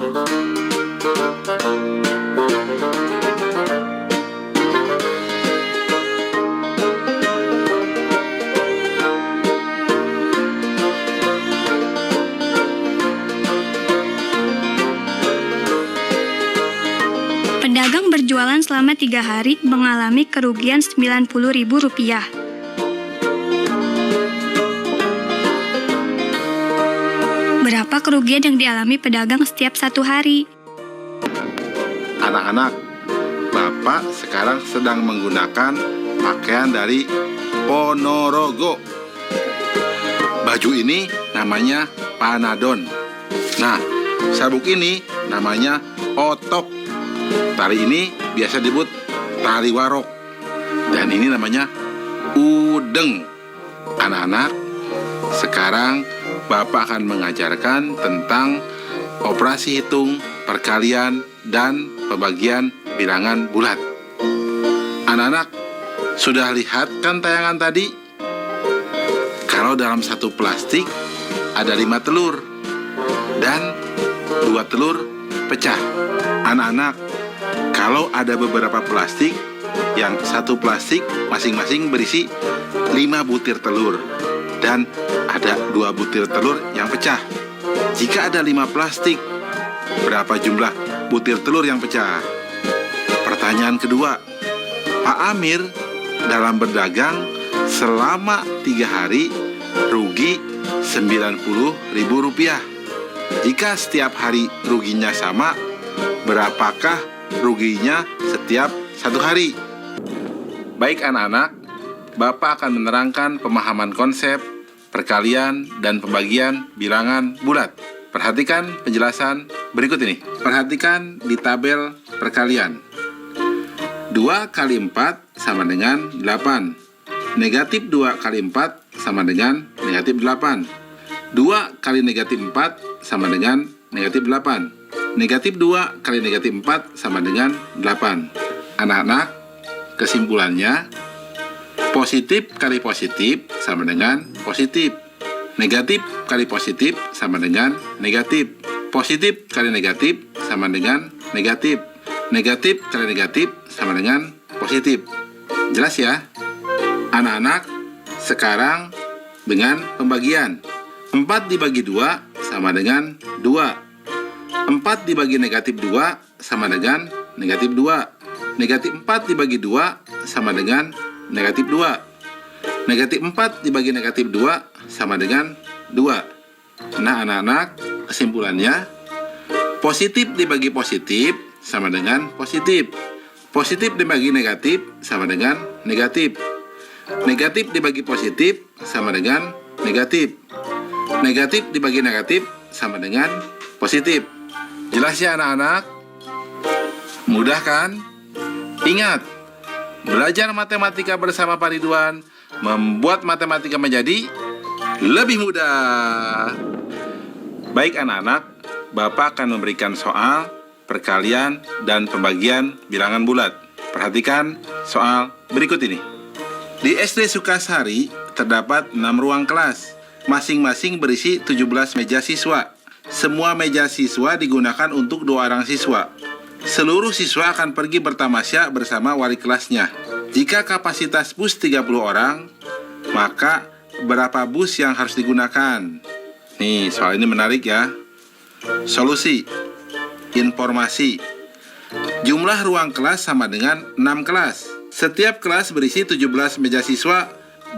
Pedagang berjualan selama 3 hari mengalami kerugian Rp90.000. Berapa kerugian yang dialami pedagang setiap 1 hari? Anak-anak, Bapak sekarang sedang menggunakan pakaian dari Ponorogo. Baju ini namanya Panadon. Nah, sabuk ini namanya Otok. Tali ini biasa disebut tali warok. Dan ini namanya udeng. Anak-anak, sekarang Bapak akan mengajarkan tentang operasi hitung, perkalian, dan pembagian bilangan bulat. Anak-anak, sudah lihat kan tayangan tadi? Kalau dalam satu plastik ada 5 telur dan 2 telur pecah. Anak-anak, kalau ada beberapa plastik, yang satu plastik masing-masing berisi 5 butir telur dan ada 2 butir telur yang pecah. Jika ada 5 plastik, berapa jumlah butir telur yang pecah? Pertanyaan kedua, Pak Amir dalam berdagang selama 3 hari rugi Rp90.000. Jika setiap hari ruginya sama, berapakah ruginya setiap 1 hari? Baik anak-anak, Bapak akan menerangkan pemahaman konsep, perkalian, dan pembagian bilangan bulat. Perhatikan penjelasan berikut ini. Perhatikan di tabel perkalian. 2 kali 4 sama dengan 8. Negatif 2 kali 4 sama dengan negatif 8. 2 kali negatif 4 sama dengan negatif 8. Negatif 2 kali negatif 4 sama dengan 8. Anak-anak, kesimpulannya, positif kali positif sama dengan positif. Negatif kali positif sama dengan negatif. Positif kali negatif sama dengan negatif. Negatif kali negatif sama dengan positif. Jelas ya? Anak-anak, sekarang dengan pembagian. 4 dibagi 2 sama dengan 2. 4 dibagi negatif 2 sama dengan negatif 2. Negatif 4 dibagi 2 sama dengan negatif 2. Negatif 4 dibagi negatif 2 sama dengan 2. Nah anak-anak, kesimpulannya, positif dibagi positif sama dengan positif. Positif dibagi negatif sama dengan negatif. Negatif dibagi positif sama dengan negatif. Negatif dibagi negatif sama dengan positif. Jelas ya anak-anak? Mudah kan? Ingat, belajar matematika bersama Pak Ridwan membuat matematika menjadi lebih mudah. Baik anak-anak, Bapak akan memberikan soal, perkalian, dan pembagian bilangan bulat. Perhatikan soal berikut ini. Di SD Sukasari terdapat 6 ruang kelas. Masing-masing berisi 17 meja siswa. Semua meja siswa digunakan untuk 2 orang siswa. Seluruh siswa akan pergi bertamasya bersama wali kelasnya. Jika kapasitas bus 30 orang, maka berapa bus yang harus digunakan? Nih, soal ini menarik ya. Solusi. Informasi. Jumlah ruang kelas sama dengan 6 kelas. Setiap kelas berisi 17 meja siswa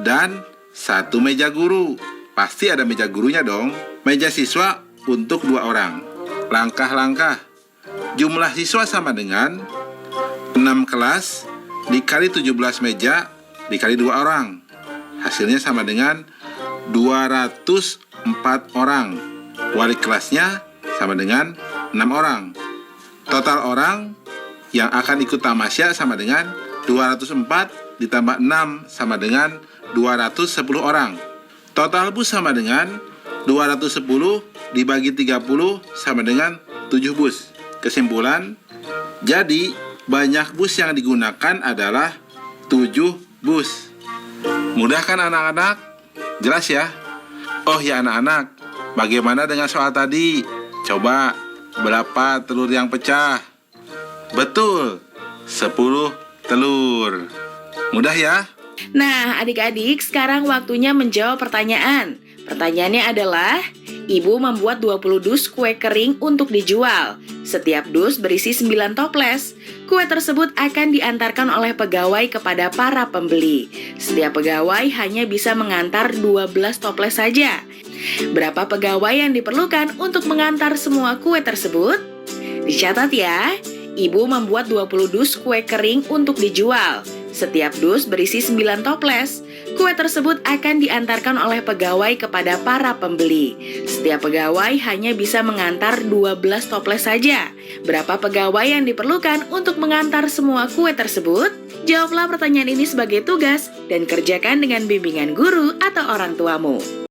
dan 1 meja guru. Pasti ada meja gurunya dong. Meja siswa untuk 2 orang. Langkah-langkah. Jumlah siswa sama dengan 6 kelas dikali 17 meja dikali 2 orang. Hasilnya sama dengan 204 orang. Wali kelasnya sama dengan 6 orang. Total orang yang akan ikut tamasya sama dengan 204 ditambah 6 sama dengan 210 orang. Total bus sama dengan 210 dibagi 30 sama dengan 7 bus. Kesimpulan, jadi banyak bus yang digunakan adalah 7 bus. Mudah kan anak-anak? Jelas ya? Oh ya anak-anak, bagaimana dengan soal tadi? Coba berapa telur yang pecah? Betul, 10 telur. Mudah ya? Nah, adik-adik, sekarang waktunya menjawab pertanyaan. Pertanyaannya adalah, ibu membuat 20 dus kue kering untuk dijual. Setiap dus berisi 9 toples. Kue tersebut akan diantarkan oleh pegawai kepada para pembeli. Setiap pegawai hanya bisa mengantar 12 toples saja. Berapa pegawai yang diperlukan untuk mengantar semua kue tersebut? Dicatat ya, ibu membuat 20 dus kue kering untuk dijual. Setiap dus berisi 9 toples. Kue tersebut akan diantarkan oleh pegawai kepada para pembeli. Setiap pegawai hanya bisa mengantar 12 toples saja. Berapa pegawai yang diperlukan untuk mengantar semua kue tersebut? Jawablah pertanyaan ini sebagai tugas dan kerjakan dengan bimbingan guru atau orang tuamu.